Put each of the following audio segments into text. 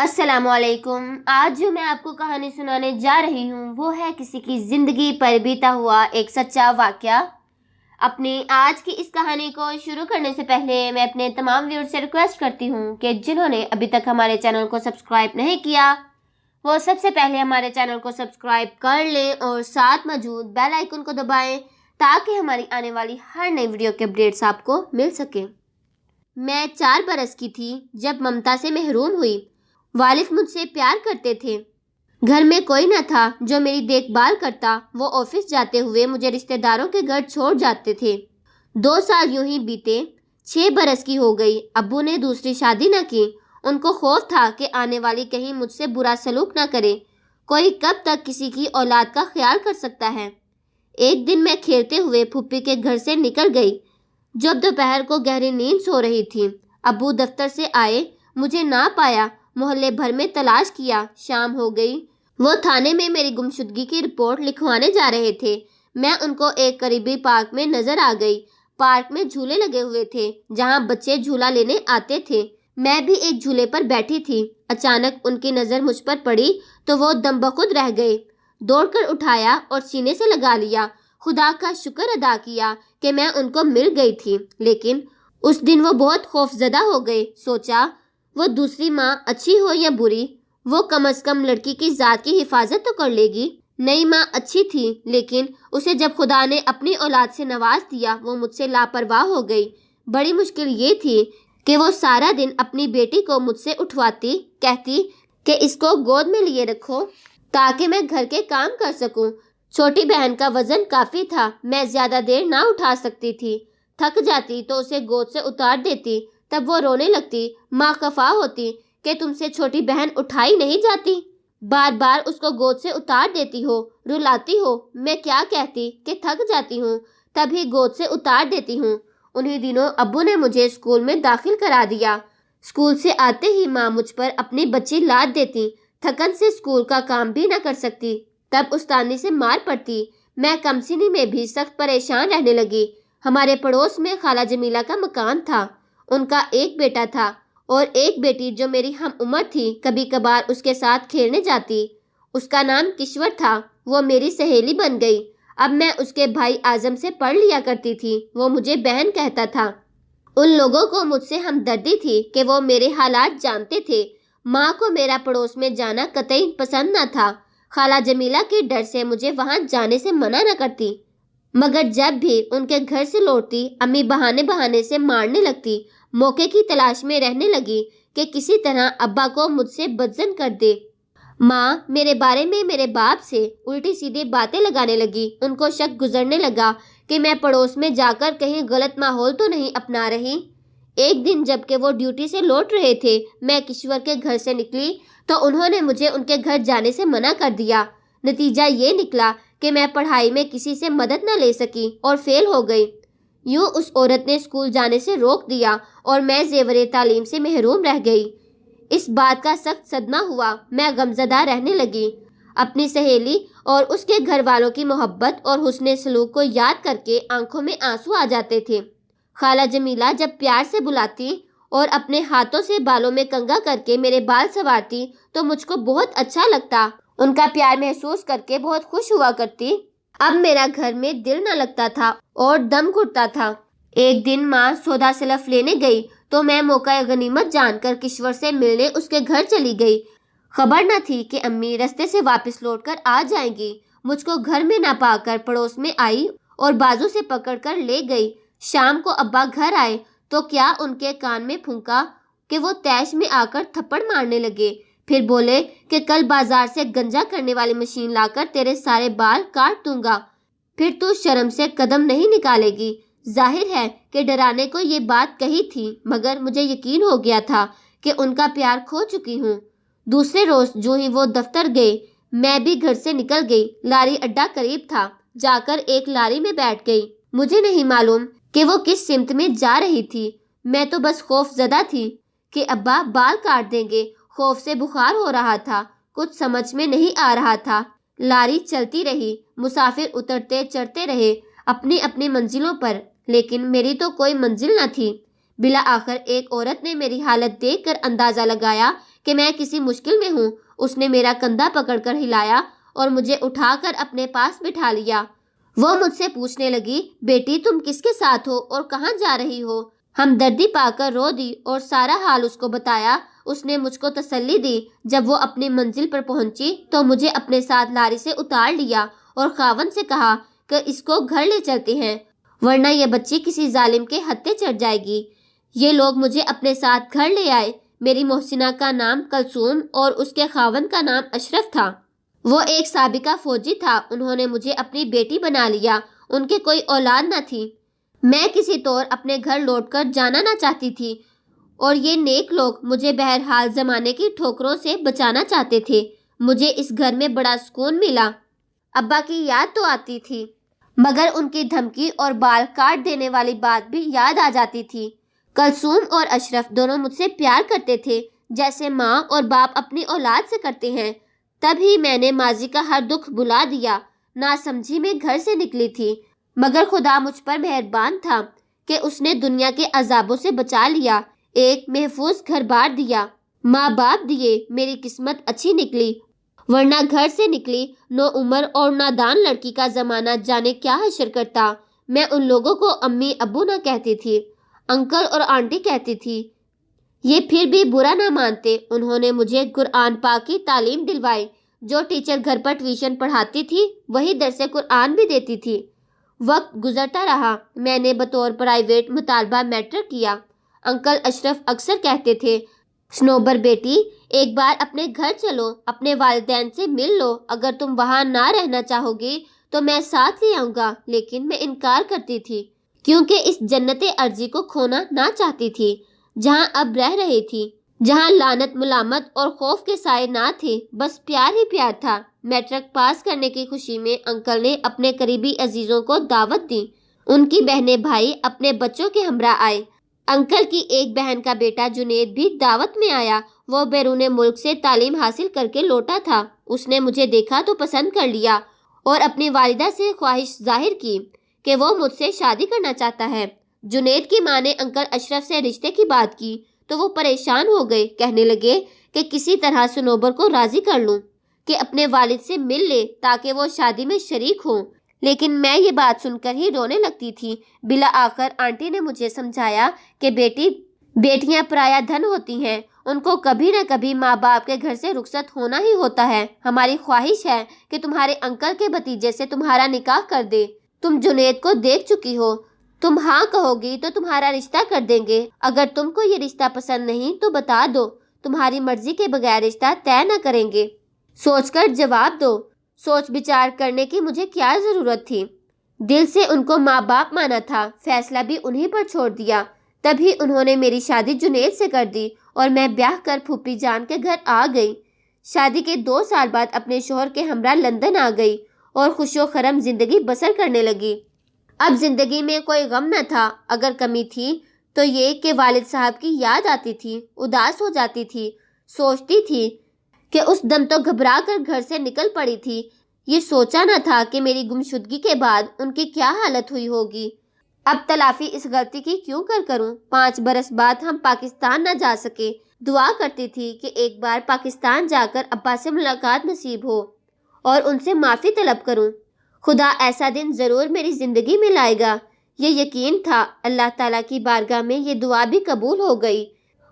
السلام علیکم۔ آج جو میں آپ کو کہانی سنانے جا رہی ہوں وہ ہے کسی کی زندگی پر بیتا ہوا ایک سچا واقعہ۔ اپنی آج کی اس کہانی کو شروع کرنے سے پہلے میں اپنے تمام ویور سے ریکویسٹ کرتی ہوں کہ جنہوں نے ابھی تک ہمارے چینل کو سبسکرائب نہیں کیا وہ سب سے پہلے ہمارے چینل کو سبسکرائب کر لیں اور ساتھ موجود بیل آئیکن کو دبائیں تاکہ ہماری آنے والی ہر نئی ویڈیو کے اپڈیٹس آپ کو مل سکیں۔ میں 4 برس کی تھی جب ممتا سے محروم ہوئی۔ والد مجھ سے پیار کرتے تھے۔ گھر میں کوئی نہ تھا جو میری دیکھ بھال کرتا۔ وہ آفس جاتے ہوئے مجھے رشتہ داروں کے گھر چھوڑ جاتے تھے۔ 2 سال یوں ہی بیتے۔ 6 برس کی ہو گئی۔ ابو نے دوسری شادی نہ کی۔ ان کو خوف تھا کہ آنے والی کہیں مجھ سے برا سلوک نہ کرے۔ کوئی کب تک کسی کی اولاد کا خیال کر سکتا ہے۔ ایک دن میں کھیلتے ہوئے پھوپھی کے گھر سے نکل گئی جب دوپہر کو گہری نیند سو رہی تھی۔ ابو دفتر سے آئے، مجھے نہ پایا۔ محلے بھر میں تلاش کیا۔ شام ہو گئی۔ وہ تھانے میں میری گمشدگی کی رپورٹ لکھوانے جا رہے تھے۔ میں ان کو ایک قریبی پارک میں نظر آ گئی۔ پارک میں جھولے لگے ہوئے تھے جہاں بچے جھولا لینے آتے تھے۔ میں بھی ایک جھولے پر بیٹھی تھی۔ اچانک ان کی نظر مجھ پر پڑی تو وہ دم بخود رہ گئے۔ دوڑ کر اٹھایا اور سینے سے لگا لیا۔ خدا کا شکر ادا کیا کہ میں ان کو مل گئی تھی، لیکن اس دن وہ بہت خوف زدہ ہو گئے۔ سوچا وہ دوسری ماں اچھی ہو یا بری، وہ کم از کم لڑکی کی ذات کی حفاظت تو کر لے گی۔ نئی ماں اچھی تھی لیکن اسے جب خدا نے اپنی اولاد سے نواز دیا وہ مجھ سے لاپرواہ ہو گئی۔ بڑی مشکل یہ تھی کہ وہ سارا دن اپنی بیٹی کو مجھ سے اٹھواتی، کہتی کہ اس کو گود میں لیے رکھو تاکہ میں گھر کے کام کر سکوں۔ چھوٹی بہن کا وزن کافی تھا، میں زیادہ دیر نہ اٹھا سکتی تھی۔ تھک جاتی تو اسے گود سے اتار دیتی، تب وہ رونے لگتی۔ ماں خفا ہوتی کہ تم سے چھوٹی بہن اٹھائی نہیں جاتی، بار بار اس کو گود سے اتار دیتی ہو، رلاتی ہو۔ میں کیا کہتی کہ تھک جاتی ہوں، تبھی گود سے اتار دیتی ہوں۔ انہی دنوں ابو نے مجھے اسکول میں داخل کرا دیا۔ اسکول سے آتے ہی ماں مجھ پر اپنی بچی لاد دیتی۔ تھکن سے اسکول کا کام بھی نہ کر سکتی، تب استانی سے مار پڑتی۔ میں کم سنی میں بھی سخت پریشان رہنے لگی۔ ہمارے پڑوس میں خالہ جمیلہ کا مکان تھا۔ ان کا ایک بیٹا تھا اور ایک بیٹی جو میری ہم عمر تھی۔ کبھی کبھار اس کے ساتھ کھیلنے جاتی۔ اس کا نام کشور تھا۔ وہ میری سہیلی بن گئی۔ اب میں اس کے بھائی اعظم سے پڑھ لیا کرتی تھی۔ وہ مجھے بہن کہتا تھا۔ ان لوگوں کو مجھ سے ہمدردی تھی کہ وہ میرے حالات جانتے تھے۔ ماں کو میرا پڑوس میں جانا قطعی پسند نہ تھا۔ خالہ جمیلہ کے ڈر سے مجھے وہاں جانے سے منع نہ کرتی، مگر جب بھی ان کے گھر سے لوٹتی امی بہانے بہانے سے مارنے لگتی۔ موقع کی تلاش میں رہنے لگی کہ کسی طرح ابا کو مجھ سے بدزن کر دے۔ ماں میرے بارے میں میرے باپ سے الٹی سیدھی باتیں لگانے لگی۔ ان کو شک گزرنے لگا کہ میں پڑوس میں جا کر کہیں غلط ماحول تو نہیں اپنا رہی۔ ایک دن جب کہ وہ ڈیوٹی سے لوٹ رہے تھے، میں کشور کے گھر سے نکلی تو انہوں نے مجھے ان کے گھر جانے سے منع کر دیا۔ نتیجہ یہ نکلا کہ میں پڑھائی میں کسی سے مدد نہ لے سکی اور فیل ہو گئی۔ یوں اس عورت نے اسکول جانے سے روک دیا اور میں زیور تعلیم سے محروم رہ گئی۔ اس بات کا سخت صدمہ ہوا۔ میں غمزدہ رہنے لگی۔ اپنی سہیلی اور اس کے گھر والوں کی محبت اور حسن سلوک کو یاد کر کے آنکھوں میں آنسو آ جاتے تھے۔ خالہ جمیلہ جب پیار سے بلاتی اور اپنے ہاتھوں سے بالوں میں کنگھا کر کے میرے بال سنوارتی تو مجھ کو بہت اچھا لگتا۔ ان کا پیار محسوس کر کے بہت خوش ہوا کرتی۔ اب میرا گھر میں دل نہ لگتا تھا اور دم گھٹتا تھا۔ ایک دن ماں سودا سلف لینے گئی تو میں موقع غنیمت جان کر کشور سے ملنے اس کے گھر چلی گئی۔ خبر نہ تھی کہ امی رستے سے واپس لوٹ کر آ جائیں گی۔ مجھ کو گھر میں نہ پا کر پڑوس میں آئی اور بازو سے پکڑ کر لے گئی۔ شام کو ابا گھر آئے تو کیا ان کے کان میں پھونکا کہ وہ تیش میں آ کر تھپڑ مارنے لگے۔ پھر بولے کہ کل بازار سے گنجا کرنے والی مشین لا کر تیرے سارے بال کاٹ دوں گا، پھر تو شرم سے قدم نہیں نکالے گی۔ ظاہر ہے کہ ڈرانے کو یہ بات کہی تھی، مگر مجھے یقین ہو گیا تھا کہ ان کا پیار کھو چکی ہوں۔ دوسرے روز جو ہی وہ دفتر گئے میں بھی گھر سے نکل گئی۔ لاری اڈا قریب تھا، جا کر ایک لاری میں بیٹھ گئی۔ مجھے نہیں معلوم کہ وہ کس سمت میں جا رہی تھی۔ میں تو بس خوف زدہ تھی کہ ابا بال کاٹ دیں گے۔ خوف سے بخار ہو رہا تھا، کچھ سمجھ میں نہیں آ رہا تھا۔ لاری چلتی رہی، مسافر اترتے چڑھتے رہے اپنی اپنی منزلوں پر، لیکن میری تو کوئی منزل نہ تھی۔ بلا آخر ایک عورت نے میری حالت دیکھ کر اندازہ لگایا کہ میں کسی مشکل میں ہوں، اس نے میرا کندھا پکڑ کر ہلایا اور مجھے اٹھا کر اپنے پاس بٹھا لیا۔ وہ مجھ سے پوچھنے لگی، بیٹی تم کس کے ساتھ ہو اور کہاں جا رہی ہو؟ ہمدردی پا کر رو دی اور سارا حال اس کو بتایا۔ اس نے مجھ کو تسلی دی۔ جب وہ اپنی منزل پر پہنچی تو مجھے اپنے ساتھ لاری سے اتار لیا اور خاوند سے کہا کہ اس کو گھر لے چلتے ہیں، ورنہ یہ بچی کسی ظالم کے ہتھے چڑھ جائے گی۔ یہ لوگ مجھے اپنے ساتھ گھر لے آئے۔ میری محسنہ کا نام کلثوم اور اس کے خاوند کا نام اشرف تھا۔ وہ ایک سابقہ فوجی تھا۔ انہوں نے مجھے اپنی بیٹی بنا لیا۔ ان کے کوئی اولاد نہ تھی۔ میں کسی طور اپنے گھر لوٹ کر جانا نہ چاہتی تھی اور یہ نیک لوگ مجھے بہرحال زمانے کی ٹھوکروں سے بچانا چاہتے تھے۔ مجھے اس گھر میں بڑا سکون ملا۔ ابا کی یاد تو آتی تھی، مگر ان کی دھمکی اور بال کاٹ دینے والی بات بھی یاد آ جاتی تھی۔ کلثوم اور اشرف دونوں مجھ سے پیار کرتے تھے جیسے ماں اور باپ اپنی اولاد سے کرتے ہیں۔ تب ہی میں نے ماضی کا ہر دکھ بھلا دیا۔ ناسمجھی میں گھر سے نکلی تھی، مگر خدا مجھ پر مہربان تھا کہ اس نے دنیا کے عذابوں سے بچا لیا۔ ایک محفوظ گھر بار دیا، ماں باپ دیے۔ میری قسمت اچھی نکلی، ورنہ گھر سے نکلی نو عمر اور نادان لڑکی کا زمانہ جانے کیا حشر کرتا۔ میں ان لوگوں کو امی ابو نہ کہتی تھی، انکل اور آنٹی کہتی تھی۔ یہ پھر بھی برا نہ مانتے۔ انہوں نے مجھے قرآن پاک کی تعلیم دلوائی۔ جو ٹیچر گھر پر ٹیوشن پڑھاتی تھی وہی درس قرآن بھی دیتی تھی۔ وقت گزرتا رہا۔ میں نے بطور پرائیویٹ مطالبہ میٹرک کیا۔ انکل اشرف اکثر کہتے تھے، سنوبر بیٹی ایک بار اپنے گھر چلو، اپنے والدین سے مل لو۔ اگر تم وہاں نہ رہنا چاہو گی تو میں ساتھ لے آؤں گا۔ لیکن میں انکار کرتی تھی کیونکہ اس جنت ارضی کو کھونا نہ چاہتی تھی جہاں اب رہ رہی تھی، جہاں لعنت ملامت اور خوف کے سائے نہ تھے، بس پیار ہی پیار تھا۔ میٹرک پاس کرنے کی خوشی میں انکل نے اپنے قریبی عزیزوں کو دعوت دی۔ ان کی بہنیں بھائی اپنے بچوں کے ہمراہ آئے۔ انکل کی ایک بہن کا بیٹا جنید بھی دعوت میں آیا۔ وہ بیرون ملک سے تعلیم حاصل کر کے لوٹا تھا۔ اس نے مجھے دیکھا تو پسند کر لیا اور اپنی والدہ سے خواہش ظاہر کی کہ وہ مجھ سے شادی کرنا چاہتا ہے۔ جنید کی ماں نے انکل اشرف سے رشتے کی بات کی تو وہ پریشان ہو گئے۔ کہنے لگے کہ کسی طرح سنوبر کو راضی کر لوں کہ اپنے والد سے مل لے تاکہ وہ شادی میں شریک ہوں، لیکن میں یہ بات سن کر ہی رونے لگتی تھی۔ بالآخر آنٹی نے مجھے سمجھایا کہ بیٹیاں پرایا دھن ہوتی ہیں، ان کو کبھی نہ کبھی ماں باپ کے گھر سے رخصت ہونا ہی ہوتا ہے۔ ہماری خواہش ہے کہ تمہارے انکل کے بھتیجے سے تمہارا نکاح کر دے۔ تم جنید کو دیکھ چکی ہو، تم ہاں کہو گی تو تمہارا رشتہ کر دیں گے۔ اگر تم کو یہ رشتہ پسند نہیں تو بتا دو، تمہاری مرضی کے بغیر رشتہ طے نہ کریں گے۔ سوچ کر جواب دو۔ سوچ بچار کرنے کی مجھے کیا ضرورت تھی؟ دل سے ان کو ماں باپ مانا تھا، فیصلہ بھی انہی پر چھوڑ دیا۔ تبھی انہوں نے میری شادی جنید سے کر دی اور میں بیاہ کر پھوپھی جان کے گھر آ گئی۔ شادی کے 2 سال بعد اپنے شوہر کے ہمراہ لندن آ گئی اور خوش و خرم زندگی بسر کرنے لگی۔ اب زندگی میں کوئی غم نہ تھا۔ اگر کمی تھی تو یہ کہ والد صاحب کی یاد آتی تھی، اداس ہو جاتی تھی، سوچتی تھی کہ اس دم تو گھبرا کر گھر سے نکل پڑی تھی۔ یہ سوچا نہ تھا کہ میری گمشدگی کے بعد ان کی کیا حالت ہوئی ہوگی۔ اب تلافی اس غلطی کی کیوں کروں؟ 5 برس بعد ہم پاکستان نہ جا سکے۔ دعا کرتی تھی کہ ایک بار پاکستان جا کر ابا سے ملاقات نصیب ہو اور ان سے معافی طلب کروں۔ خدا ایسا دن ضرور میری زندگی میں لائے گا، یہ یقین تھا۔ اللہ تعالیٰ کی بارگاہ میں یہ دعا بھی قبول ہو گئی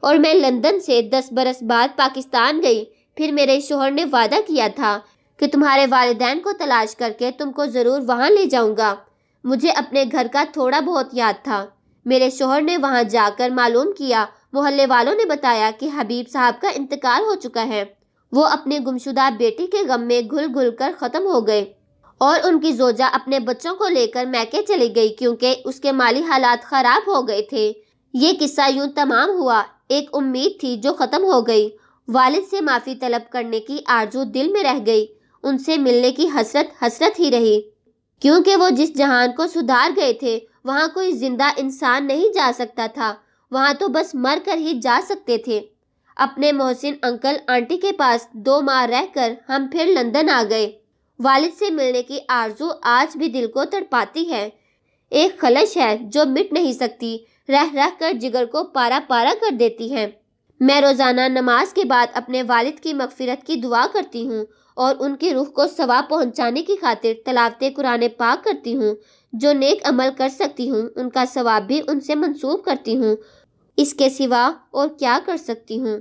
اور میں لندن سے 10 برس بعد پاکستان گئی۔ پھر میرے شوہر نے وعدہ کیا تھا کہ تمہارے والدین کو تلاش کر کے تم کو ضرور وہاں لے جاؤں گا۔ مجھے اپنے گھر کا تھوڑا بہت یاد تھا۔ میرے شوہر نے وہاں جا کر معلوم کیا، محلے والوں نے بتایا کہ حبیب صاحب کا انتقال ہو چکا ہے۔ وہ اپنے گمشدہ بیٹی کے غم میں گھل گھل کر ختم ہو گئے اور ان کی زوجہ اپنے بچوں کو لے کر میکے چلی گئی کیونکہ اس کے مالی حالات خراب ہو گئے تھے۔ یہ قصہ یوں تمام ہوا۔ ایک امید تھی جو ختم ہو گئی۔ والد سے معافی طلب کرنے کی آرزو دل میں رہ گئی، ان سے ملنے کی حسرت ہی رہی، کیونکہ وہ جس جہان کو سدھار گئے تھے وہاں کوئی زندہ انسان نہیں جا سکتا تھا، وہاں تو بس مر کر ہی جا سکتے تھے۔ اپنے محسن انکل آنٹی کے پاس 2 ماہ رہ کر ہم پھر لندن آ گئے۔ والد سے ملنے کی آرزو آج بھی دل کو تڑپاتی ہے، ایک خلش ہے جو مٹ نہیں سکتی، رہ رہ کر جگر کو پارا پارا کر دیتی ہے۔ میں روزانہ نماز کے بعد اپنے والد کی مغفرت کی دعا کرتی ہوں اور ان کی روح کو ثواب پہنچانے کی خاطر تلاوت قرآن پاک کرتی ہوں۔ جو نیک عمل کر سکتی ہوں ان کا ثواب بھی ان سے منسوب کرتی ہوں۔ اس کے سوا اور کیا کر سکتی ہوں؟